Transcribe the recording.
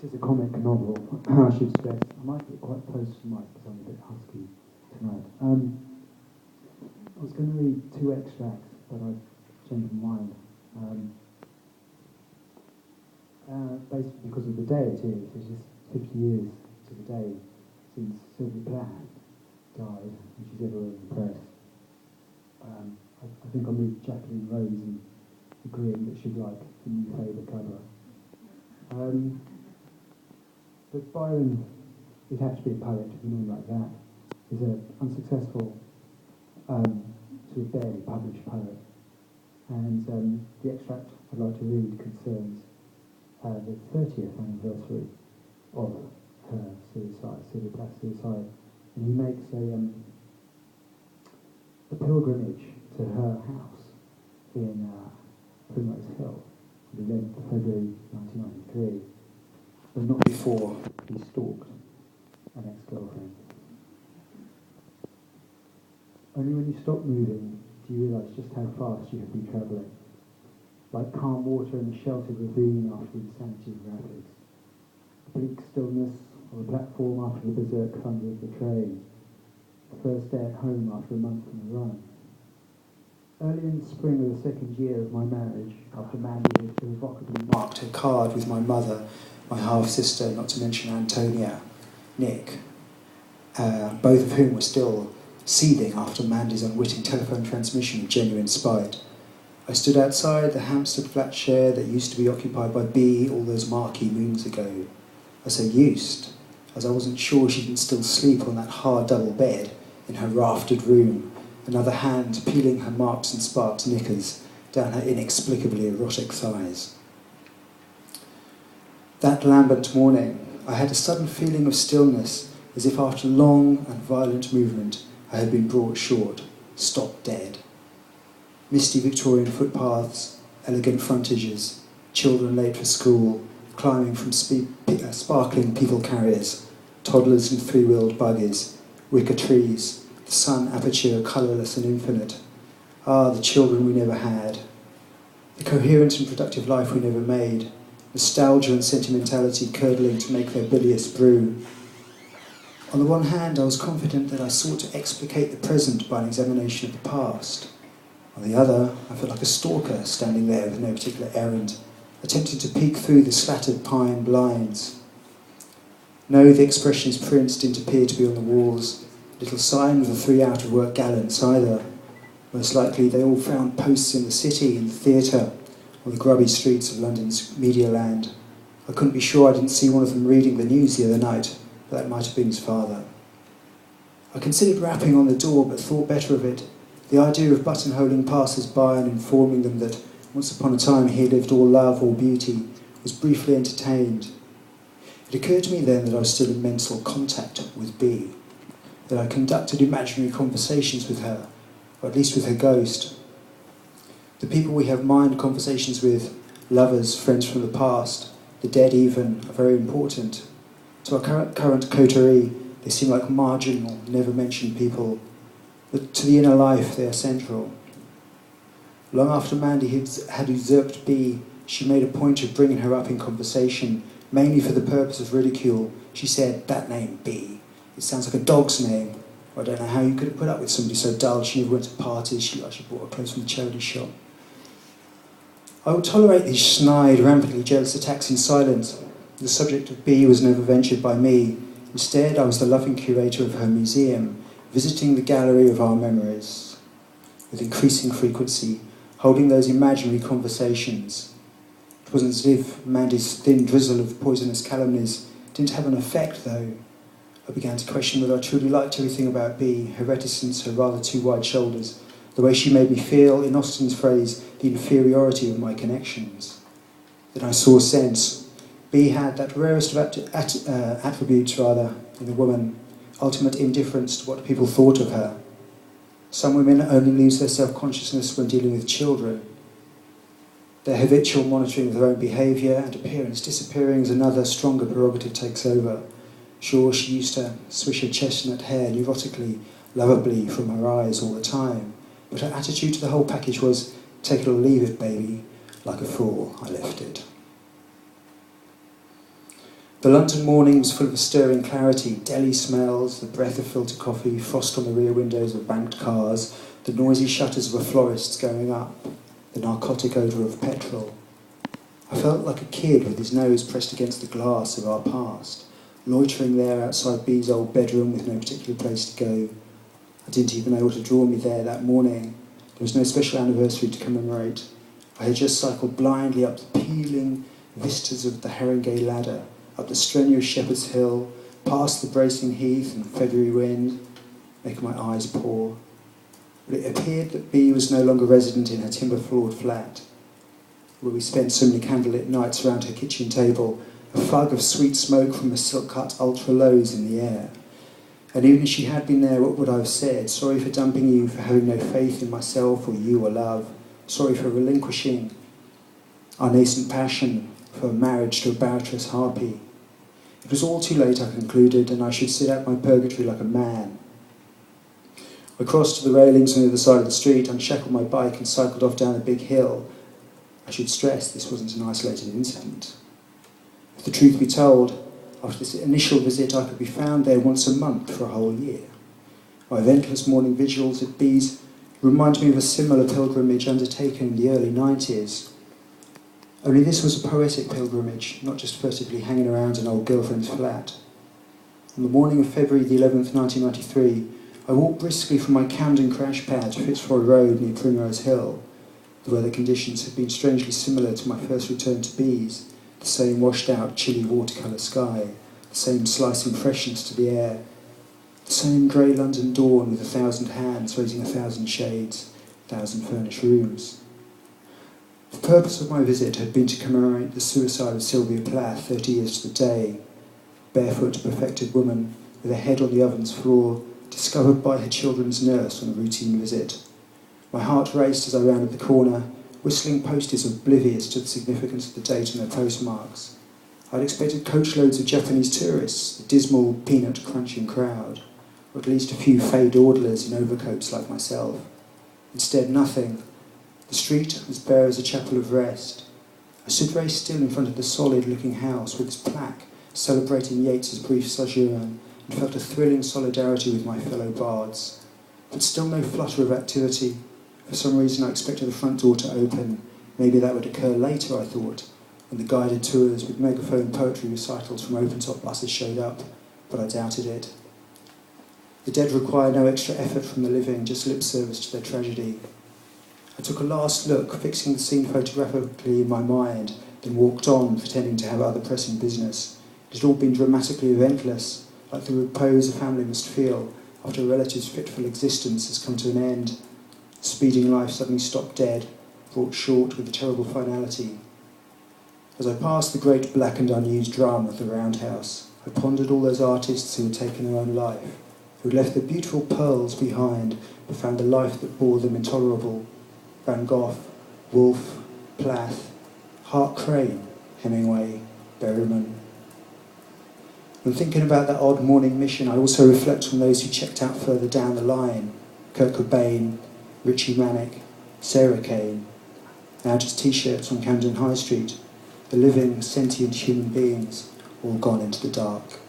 This is a comic novel, I should stress. I might get quite close to the mic because I'm a bit husky tonight. I was going to read two extracts, but I've changed my mind. Basically because of the day it is. It's just 50 years to the day since Sylvia Plath died, and she's everywhere in the press. I think I'll read Jacqueline Rose and agreeing that she'd like the new favourite cover. But Byron, he'd have to be a poet to be known like that. He's an unsuccessful, sort of barely published poet. And the extract I'd like to read concerns the 30th anniversary of her suicide, Sylvia Plath's suicide. And he makes a pilgrimage to her house in Primrose Hill on the 11th of February 1993, but not before he stalked an ex-girlfriend. Only when you stop moving do you realise just how fast you have been travelling, like calm water in a sheltered ravine after the insanity of rapids, the bleak stillness of a platform after the berserk thunder of the train, the first day at home after a month on the run. Early in the spring of the second year of my marriage, after Mandy had irrevocably marked her card with my mother, my half-sister, not to mention Antonia, Nick, both of whom were still seething after Mandy's unwitting telephone transmission of genuine spite, I stood outside the Hampstead flat share that used to be occupied by B all those marquee moons ago. I say used, as I wasn't sure she didn't still sleep on that hard double bed in her raftered room, another hand peeling her marks and sparked knickers down her inexplicably erotic thighs. That lambent morning, I had a sudden feeling of stillness, as if after long and violent movement I had been brought short, stopped dead. Misty Victorian footpaths, elegant frontages, children late for school, climbing from sparkling people carriers, toddlers in three-wheeled buggies, wicker trees, the sun aperture colourless and infinite. Ah, the children we never had. The coherent and productive life we never made. Nostalgia and sentimentality curdling to make their bilious brew. On the one hand, I was confident that I sought to explicate the present by an examination of the past. On the other, I felt like a stalker standing there with no particular errand, attempting to peek through the slattered pine blinds. No, the expressions prints didn't appear to be on the walls. Little sign of the 3 out-of-work gallants either. Most likely they all found posts in the city, in the theatre, or the grubby streets of London's media land. I couldn't be sure I didn't see one of them reading the news the other night, but that might have been his father. I considered rapping on the door, but thought better of it. The idea of buttonholing passers-by and informing them that once upon a time he lived all love, all beauty, was briefly entertained. It occurred to me then that I was still in mental contact with B, that I conducted imaginary conversations with her, or at least with her ghost. The people we have mind conversations with, lovers, friends from the past, the dead even, are very important. To our current coterie, they seem like marginal, never-mentioned people, but to the inner life they are central. Long after Mandy had usurped B, she made a point of bringing her up in conversation, mainly for the purpose of ridicule. She said, "That name, B, it sounds like a dog's name." I don't know how you could have put up with somebody so dull. She never went to parties. She bought her clothes from the charity shop. I would tolerate these snide, rampantly jealous attacks in silence. The subject of B was never ventured by me. Instead, I was the loving curator of her museum, visiting the gallery of our memories, with increasing frequency, holding those imaginary conversations. It wasn't as if Mandy's thin drizzle of poisonous calumnies didn't have an effect, though. I began to question whether I truly liked everything about B, her reticence, her rather too wide shoulders, the way she made me feel, in Austen's phrase, the inferiority of my connections. Then I saw sense. B had that rarest of attributes, in a woman, ultimate indifference to what people thought of her. Some women only lose their self-consciousness when dealing with children. Their habitual monitoring of their own behaviour and appearance disappearing as another, stronger prerogative takes over. Sure, she used to swish her chestnut hair neurotically, lovably from her eyes all the time, but her attitude to the whole package was, "Take it or leave it, baby." Like a fool, I left it. The London morning was full of a stirring clarity, deli smells, the breath of filtered coffee, frost on the rear windows of banked cars, the noisy shutters of a florist's going up, the narcotic odour of petrol. I felt like a kid with his nose pressed against the glass of our past, loitering there outside B's old bedroom with no particular place to go. I didn't even know what had drawn me there that morning. There was no special anniversary to commemorate. I had just cycled blindly up the peeling vistas of the Haringey ladder, up the strenuous Shepherd's Hill, past the bracing heath and February wind, making my eyes poor. But it appeared that B was no longer resident in her timber-floored flat, where we spent so many candlelit nights around her kitchen table, a fug of sweet smoke from the silk-cut ultra-lows in the air. And even if she had been there, what would I have said? Sorry for dumping you, for having no faith in myself or you or love. Sorry for relinquishing our nascent passion for marriage to a barbarous harpy. It was all too late, I concluded, and I should sit out my purgatory like a man. I crossed to the railings on the other side of the street, unshackled my bike and cycled off down a big hill. I should stress this wasn't an isolated incident. If the truth be told, after this initial visit I could be found there once a month for a whole year. My eventless morning vigils at B's remind me of a similar pilgrimage undertaken in the early 90s. Only this was a poetic pilgrimage, not just furtively hanging around an old girlfriend's flat. On the morning of February the 11th, 1993, I walked briskly from my Camden crash pad to Fitzroy Road near Primrose Hill. The weather conditions had been strangely similar to my first return to B's, the same washed-out, chilly watercolour sky, the same slicing freshness to the air, the same grey London dawn with 1,000 hands raising 1,000 shades, 1,000 furnished rooms. The purpose of my visit had been to commemorate the suicide of Sylvia Plath 30 years to the day, a barefoot, perfected woman with her head on the oven's floor, discovered by her children's nurse on a routine visit. My heart raced as I rounded the corner, whistling posties oblivious to the significance of the date and their postmarks. I'd expected coachloads of Japanese tourists, the dismal, peanut-crunching crowd, or at least a few fey dawdlers in overcoats like myself. Instead, nothing. The street was bare as a chapel of rest. I stood very still in front of the solid-looking house with its plaque celebrating Yeats's brief sojourn and felt a thrilling solidarity with my fellow bards. But still no flutter of activity. For some reason I expected the front door to open. Maybe that would occur later, I thought, when the guided tours with megaphone poetry recitals from open-top buses showed up, but I doubted it. The dead require no extra effort from the living, just lip service to their tragedy. I took a last look, fixing the scene photographically in my mind, then walked on, pretending to have other pressing business. It had all been dramatically eventless, like the repose a family must feel after a relative's fitful existence has come to an end. Speeding life suddenly stopped dead, brought short with a terrible finality. As I passed the great black and unused drum of the Roundhouse, I pondered all those artists who had taken their own life, who had left their beautiful pearls behind, but found a life that bore them intolerable. Van Gogh, Woolf, Plath, Hart Crane, Hemingway, Berryman. When thinking about that odd morning mission, I also reflect on those who checked out further down the line. Kurt Cobain, Richie Manick, Sarah Kane, now just t-shirts on Camden High Street, the living, sentient human beings, all gone into the dark.